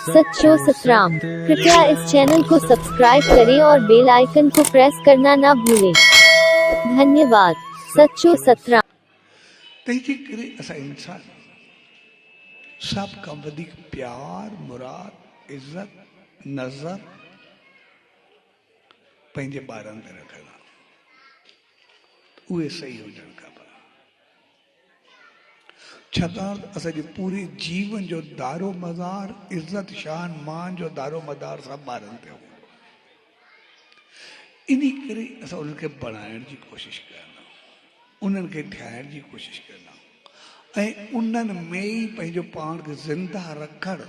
सच्चो सतराम। कृपया इस चैनल को सब्सक्राइब करें और बेल आइकन को प्रेस करना ना भूलें। धन्यवाद। सच्चो सतराम। तंहिंजे करे असां इंसान सब का वधीक प्यार मुराद इज्जत नज़र पंहिंजे ॿारनि ते रखंदा उहे सही हुजण खपनि। छाकाणि त असांजे पूरे जीवन जो दारो मदार इज्जत शान मान जो दारो मदार सभु ॿारनि ते हूंदो। इन करे असां उन्हनि खे बणाइण जी कोशिशि कंदा उन्हनि खे ठाहिण जी कोशिशि कंदा ऐं उन्हनि में ई पंहिंजो पाण खे ज़िंदा रखण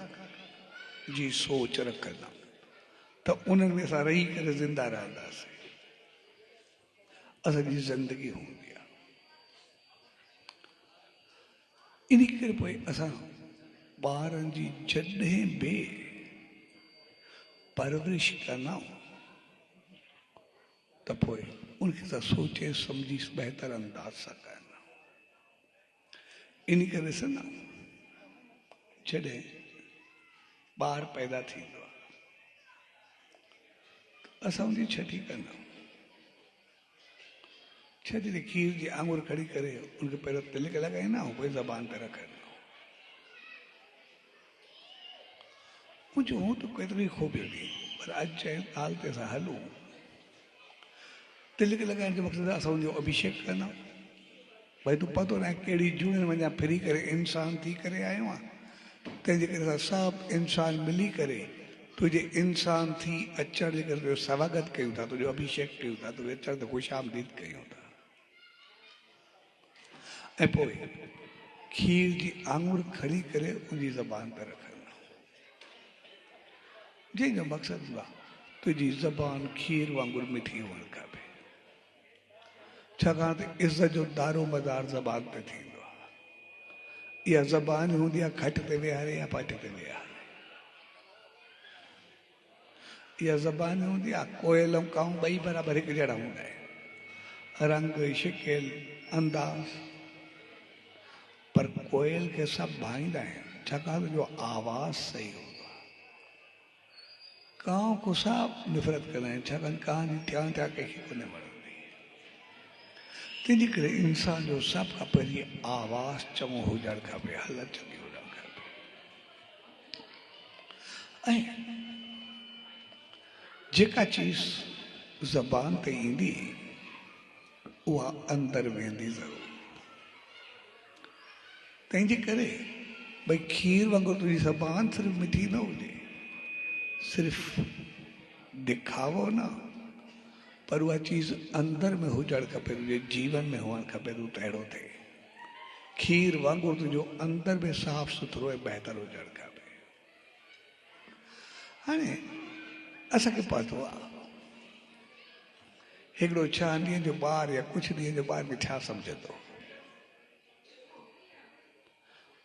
जी सोच रखंदा त उन्हनि में असां रही करे ज़िंदा रहंदासीं। असांजी ज़िंदगी हूंदी आहे। इन करे पोइ असां ॿारनि जी जॾहिं बि परवरिश कंदा त पोइ उनखे असां सोचे सम्झी बहितर अंदाज सां कंदा। इन करे ॾिसंदा जॾहिं ॿार पैदा थींदो आहे असां उनजी छठी कंदा छठी ते खीर जी आङुर खड़ी करे उनखे पहिरियों तिलक लॻाईंदा ऐं पोइ ज़बान ते रखंदा। मुंहिंजो हूं त केतिरी खूबियूं हुई पर अॼु जे ॻाल्हि ते असां हलूं तिलक लॻाइण जो मक़सदु असां उनजो अभिषेक कंदा भई तूं पतो न आहे कहिड़ी जूणिन वञा फिरी करे इंसान थी करे आयो आहे तंहिंजे करे असां सभु इंसान मिली करे तुंहिंजे इंसान थी अचण जे करे तुंहिंजो स्वागत कयूं था तुंहिंजो अभिषेक कयूं था तुंहिंजे अचण ते ख़ुशि आमदीद कयूं था ऐं पोइ खीर जी आङुर खड़ी करे उनजी ज़बान ते रखंदा जंहिंजो मक़सदु हूंदो आहे तुंहिंजी ज़बान खीर वांगुरु मिठी हुअणु खपे। छाकाणि त इज़त जो दारो मदार ज़बान ते थींदो आहे। इहा ज़बान हूंदी आहे खट ते विहारे या पट ते विहारे। इहा ज़बान हूंदी आहे कोयल ऐं काऊं ॿई बराबरि हिकु जहिड़ा हूंदा आहिनि रंग शिकिल अंदाज़ पर कोयल खे सभु भाईंदा आहिनि छाकाणि जो आवाज़ सही हूंदो आहे। काऊं को सभु नफ़रत कंदा आहिनि छाकाणि काऊं जी थिया थिया कंहिंखे कोन वणंदी। तंहिंजे करे इंसान जो सभु खां पहिरीं आवाज़ चङो हुजणु खपे हालत चङी हुजणु खपे ऐं जेका चीज़ ज़बान ते ईंदी उहा अंदरि वेंदी ज़रूरु। तंहिंजे करे भई खीर वांगुरु तुंहिंजी ज़बान सिर्फ़ु मिठी न हुजे सिर्फ़ु ॾेखावो न पर उहा चीज़ अंदरि में हुजणु खपे तुंहिंजे जीवन में हुअणु खपे तूं तहिड़ो थिए खीर वांगुरु तुंहिंजो अंदरि में साफ़ सुथरो ऐं बहितर हुजणु खपे। हाणे असांखे पतो आहे हिकिड़ो 6 ॾींहं जो ॿार या कुझु ॾींहं जो ॿार खे छा सम्झंदो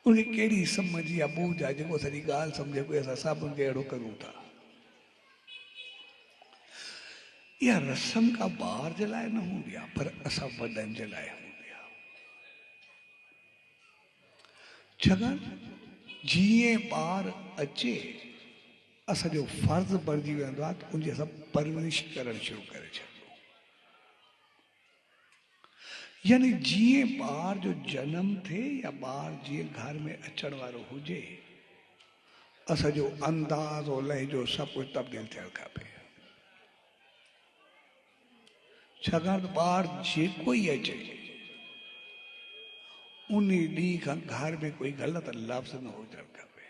उनखे कहिड़ी सम्झ या ॿूझ आहे जेको सॼी ॻाल्हि सम्झे कोई असां सभु उनखे अहिड़ो करूं था। इहा रस्म का ॿार जे लाइ न हूंदी आहे पर असां वॾनि जे लाइ हूंदी आहे। छाकाणि जीअं ॿार अचे असांजो फर्ज़ बणिजी वेंदो आहे त उनजी असां परवरिश करणु शुरू करे छॾियो। यानी जीअं ॿार जो जनम थिए या ॿार जीअं घर में अचण वारो हुजे असांजो अंदाज़ और लहजो सभु कुझु तब्दील थियणु खपे। छाकाणि त ॿार जेको ई अचे उन ॾींहं खां घर में कोई ग़लति लफ़्ज़ न हुजणु खपे।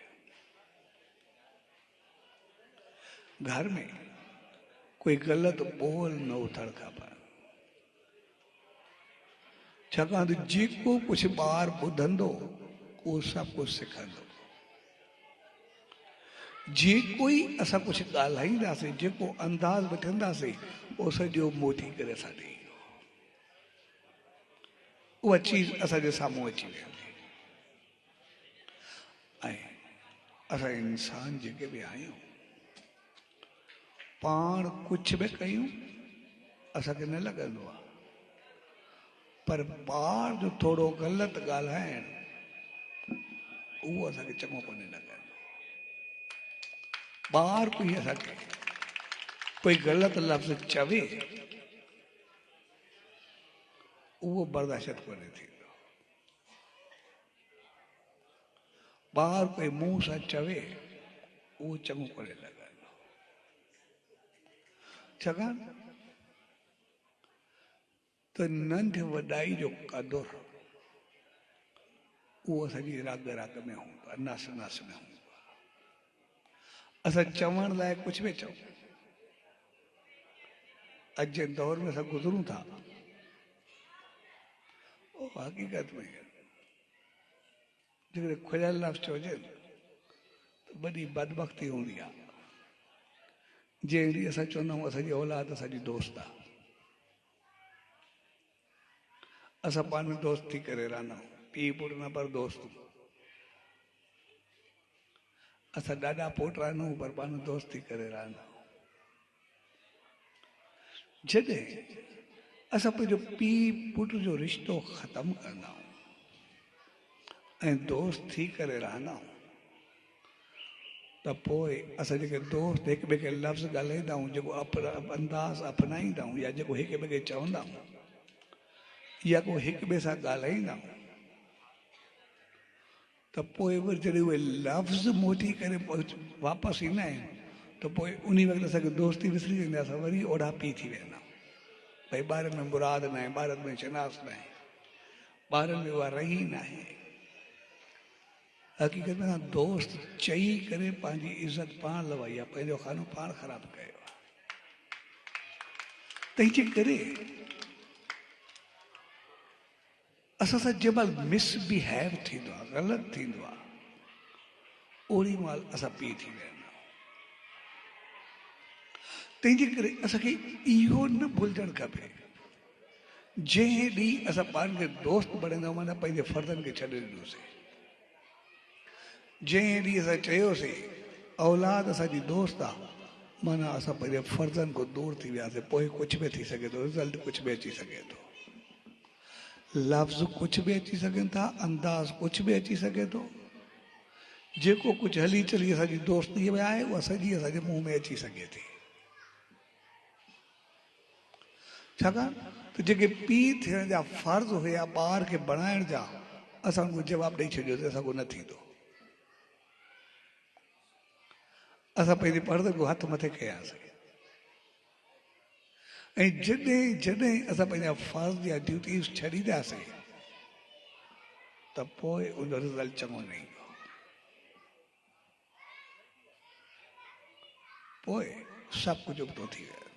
घर में कोई ग़लति ॿोल न उथणु खपे। छाकाणि त जेको कुझु ॿार ॿुधंदो उहो सभु कुझु सिखंदो। जेको ई असां कुझु ॻाल्हाईंदासीं जेको अंदाज़ वठंदासीं उहो सॼो मोटी करे असां ॾे उहा चीज़ असांजे साम्हूं अची वेंदी। ऐं असां इंसान जेके बि आहियूं पाण कुझु बि कयूं असांखे न लॻंदो आहे पर ॿार जो थोरो ग़लति ॻाल्हाइण उहो असांखे चङो कोन्हे लॻंदो। ॿार कोई असांखे कोई ग़लति लफ़्ज़ चवे उहो बर्दाश्त कोन्हे थींदो। ॿार कोई मुंहं सां चवे उहो चङो करे लॻंदो। छाकाणि त नंढ वॾाई जो क़दुर उहो असांजी राग राग में हूंदो आहे, नस नस में हूंदो आहे। असां चवण लाइ कुझु बि चऊं, अॼु जे दौर में असां गुज़रूं था, हक़ीक़त में जेकॾहिं खुलियल लफ़्ज़ चइजे त वॾी बदबख़्ती हूंदी आहे। जंहिं ॾींहुं असां चवंदा आहियूं असांजी औलाद असांजी दोस्त आहे, असां पाण में दोस्त थी करे रहंदा आहियूं, पीउ पुट न पर दोस्त। असां ॾाढा पोटा न पर पाण में दोस्त थी करे रहंदा आहियूं। जॾहिं असां पंहिंजो पीउ पुट जो रिश्तो ख़तमु कंदा आहियूं ऐं दोस्त थी करे रहंदा आहियूं, त पोइ असां जेके दोस्त हिक ॿिए खे लफ़्ज़ ॻाल्हाईंदा आहियूं, जेको अंदाज़ अपनाईंदा आहियूं या जेको हिक ॿिए खे चवंदा आहियूं या को हिक ॿिए सां ॻाल्हाईंदा आहियूं, त पोइ वरी जॾहिं उहे लफ़्ज़ मोटी करे वापसि ईंदा आहिनि त पोइ उन वक़्तु असांखे दोस्ती विसरी वेंदी आहे। असां वरी ओढ़ा पी थी वेंदा आहियूं। भई ॿारनि में मुराद न आहे, ॿारनि में शनास न आहे, ॿारनि में उहा रही न आहे। हक़ीक़त में दोस्त चई करे पंहिंजी इज़त पाण लवाई आहे, पंहिंजो खानो पाण ख़राबु कयो आहे। तंहिंजे करे असां सां जंहिं महिल मिसबिहेव थींदो आहे, ग़लति थींदो आहे, ओड़ी महिल असां पी थी वेंदा आहियूं। तंहिंजे करे असांखे इहो न भुलिजणु खपे, जंहिं ॾींहुं असां ॿारनि खे दोस्त बणाईंदा माना पंहिंजे फर्ज़नि खे छॾे ॾिनोसीं। जंहिं ॾींहुं असां चयोसीं औलाद असांजी दोस्त आहे, माना असां पंहिंजे फर्ज़नि खां दूर थी वियासीं। पोइ कुझु बि थी सघे थो, रिज़ल्ट कुझु बि अची सघे थो, लफ़्ज़ कुझु बि अची सघनि था, अंदाज़ कुझु बि अची सघे थो। जेको कुझु हली चली असांजी दोस्तीअ में आहे उहा सॼी असांजे मुंहं में अची सघे थी। छाकाणि त जेके पीउ थियण जा फर्ज़ हुया ॿार खे बणाइण जा, असां उनखे जवाबु ॾेई छॾियोसीं, असांखो न थींदो। असां पंहिंजे पर्दे को हथ मथे कयासीं ऐं जॾहिं जॾहिं असां पंहिंजा फर्ज़ या ड्यूटीज़ छॾींदासीं त पोइ उन रिज़ल्ट चङो न ईंदो। पोइ सभु कुझु उबतो थी वियो।